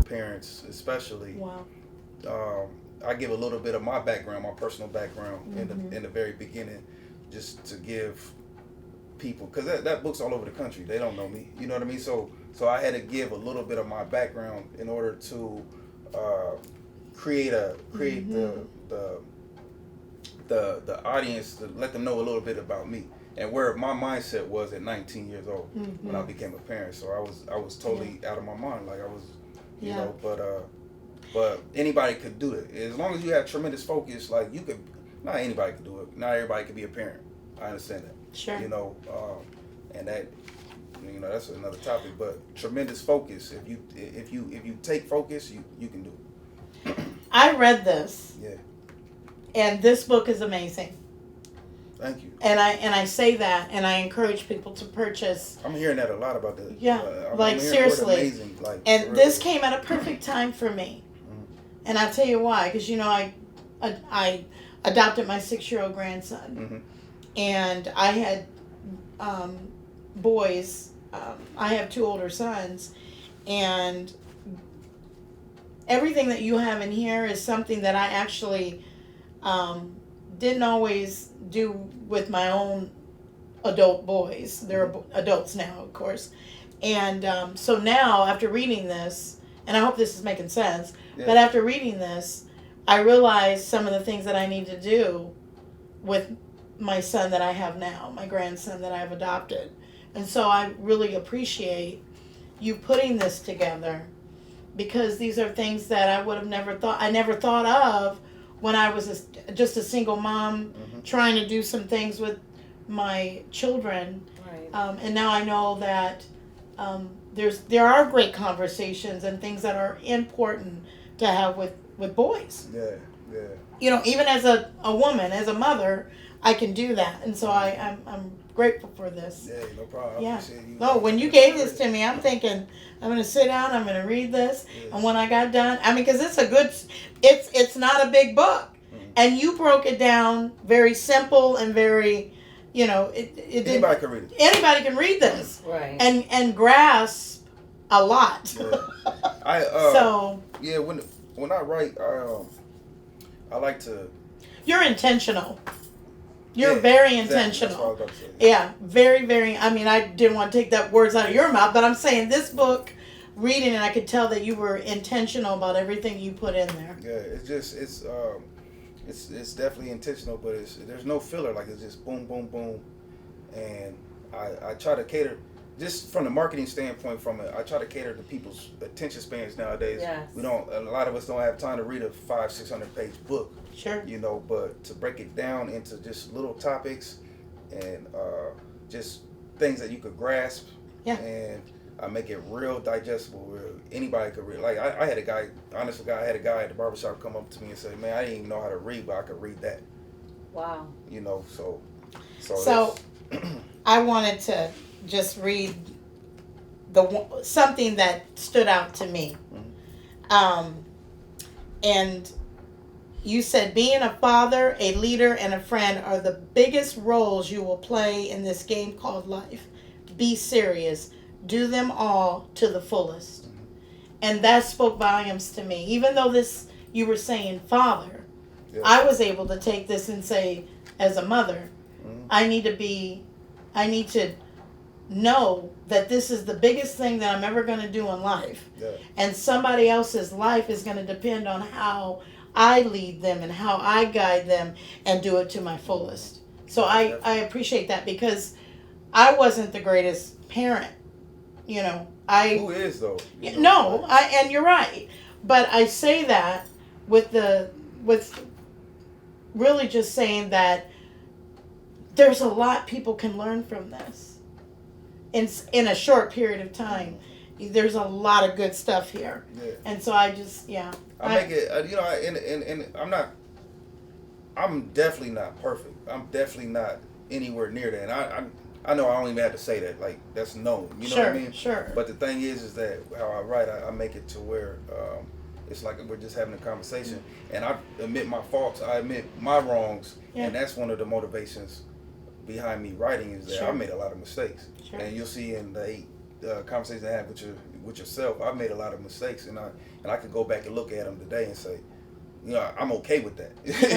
Parents, especially. Wow. I give a little bit of my background, my personal background, Mm-hmm. in the very beginning, just to give people, because that book's all over the country. They don't know me. You know what I mean? So I had to give a little bit of my background in order to create Mm-hmm. the audience, to let them know a little bit about me and where my mindset was at 19 years old when I Mm-hmm. became a parent. So I was totally out of my mind. Like I was, you Yeah. know, but anybody could do it as long as you have tremendous focus. Like you could, not anybody could do it. Not everybody could be a parent. I understand that. Sure. You know, and that, you know, that's another topic. But tremendous focus. If you take focus, you can do it. I read this, Yeah. and this book is amazing. Thank you. And I say that, and I encourage people to purchase. I'm hearing that a lot about the. Yeah, like, I'm hearing seriously. amazing. Like, And for real. this came at a perfect time for me. And I'll tell you why. Because, you know, I adopted my 6-year-old grandson. Mm-hmm. And I had boys. I have 2 older sons. And everything that you have in here is something that I actually didn't always do with my own adult boys. They're adults now, of course. And so now, after reading this, and I hope this is making sense, Yeah. but after reading this, I realized some of the things that I need to do with my son that I have now, my grandson that I've adopted. And so I really appreciate you putting this together, because these are things that I would have never thought. I never thought of when I was just a single mom trying to do some things with my children. Right. And now I know that there are great conversations and things that are important to have with boys. Yeah. Yeah. You know, even as a woman, as a mother, I can do that. And so I'm grateful for this. Yeah. No problem. I Yeah. appreciate you. No, when you gave this to me, I'm thinking, I'm going to sit down, I'm going to read this. Yeah. And when I got done, I mean, because it's not a big book. And you broke it down very simple and very, you know, Anybody can read it. anybody can read this Right. and grasp a lot. Yeah. So Yeah. When I write, I like to. you're intentional. You're Yeah, very exactly. That's what I intentional. was about to say. Yeah, very, very. I mean, I didn't want to take that words out of your mouth, but I'm saying this book, reading it, I could tell that you were intentional about everything you put in there. Yeah. It's definitely intentional, but there's no filler. Like it's just boom, boom, boom, and I try to cater. Just from the marketing standpoint, I try to cater to people's attention spans nowadays. Yes. A lot of us don't have time to read a 500-600 page book, Sure. you know, but to break it down into just little topics and just things that you could grasp. Yeah. And I make it real digestible where anybody could read. Like I had a guy, honestly, I had a guy at the barbershop come up to me and say, "Man, I didn't even know how to read, but I could read that." Wow. You know, so I wanted to just read something that stood out to me. And you said being a father, a leader, and a friend are the biggest roles you will play in this game called life. Be serious. Do them all to the fullest. And that spoke volumes to me. Even though you were saying father, yeah. I was able to take this and say, as a mother, I need to know that this is the biggest thing that I'm ever going to do in life. Yeah. And somebody else's life is going to depend on how I lead them and how I guide them and do it to my fullest. So I appreciate that, because I wasn't the greatest parent. You know, Who is though? And you're right. But I say that with really just saying that there's a lot people can learn from this in a short period of time. There's a lot of good stuff here. Yeah. And so I just, I make it, you know, and I'm not, I'm definitely not perfect. I'm definitely not anywhere near that. And I know I don't even have to say that. Like, that's known. You know what I mean? Sure. But the thing is that how I write, I make it to where it's like we're just having a conversation, and I admit my faults. I admit my wrongs, and that's one of the motivations behind me writing is that I made a lot of mistakes. Sure. And you'll see in the 8 conversations I had with yourself, I made a lot of mistakes, and I could go back and look at them today and say, you know, I'm okay with that.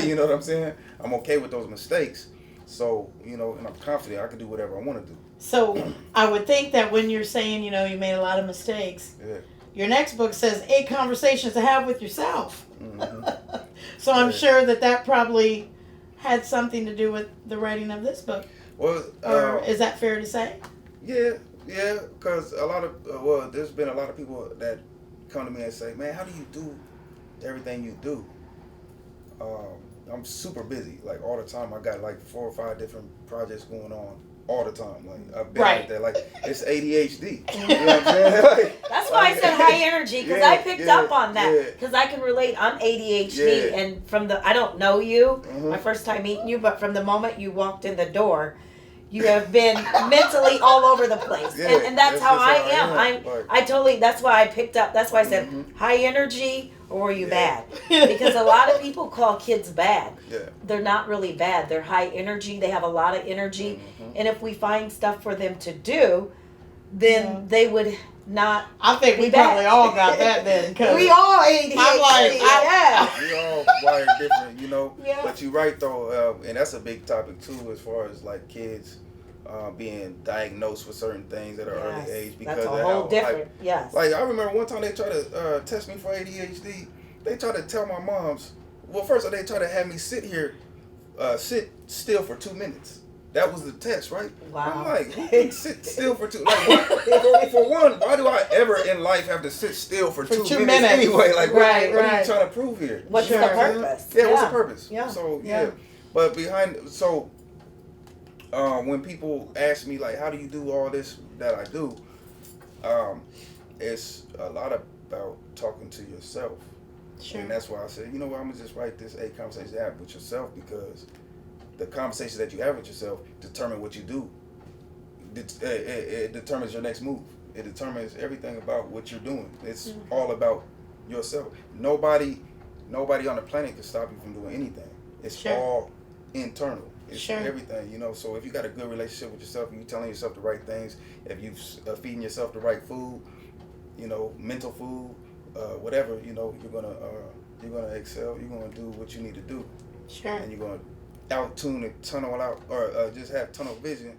You know what I'm saying? I'm okay with those mistakes. So, you know, and I'm confident I can do whatever I want to do. So I would think that when you're saying, you know, you made a lot of mistakes, your next book says 8 conversations to have with yourself. Mm-hmm. So I'm sure that probably had something to do with the writing of this book. Well, or is that fair to say? Yeah, because a lot of, there's been a lot of people that come to me and say, man, how do you do everything you do? I'm super busy, like all the time. I got like 4 or 5 different projects going on all the time. Like I've been like that. Like it's ADHD. You know what I'm saying? Like, that's why I said high energy, because I picked up on that, because I can relate. I'm ADHD, and I don't know you, my first time meeting you, but from the moment you walked in the door, you have been mentally all over the place, and that's how I am. I totally. That's why I picked up. That's why I said high energy. Or were you bad? Because a lot of people call kids bad. They're not really bad. They're high energy. They have a lot of energy. And if we find stuff for them to do, then they would not. I think we probably all got that then. We all ADHD. I'm like, we all wired different, you know. But you're right though, and that's a big topic too, as far as like kids being diagnosed with certain things at an early age because that's a whole different. Like I remember one time they tried to test me for ADHD. They tried to tell my moms. Well, first they tried to have me sit still for 2 minutes. That was the test, right? Wow. I'm like, who can sit still for 2? Like, for one, why do I ever in life have to sit still for 2 minutes anyway? Like, what are you trying to prove here? What's the purpose? What's the purpose? Yeah. So but when people ask me like, how do you do all this that I do? It's a lot about talking to yourself. Sure. And that's why I said, you know what, I'm gonna just write this 8 conversations you have with yourself, because the conversations that you have with yourself determine what you do. It determines your next move. It determines everything about what you're doing. It's all about yourself. Nobody on the planet can stop you from doing anything. It's all internal. It's everything, you know. So if you got a good relationship with yourself, you telling yourself the right things, if you feeding yourself the right food, you know, mental food, whatever, you know, you're gonna excel. You're gonna do what you need to do, and you're gonna out-tune and tunnel out, or just have tunnel vision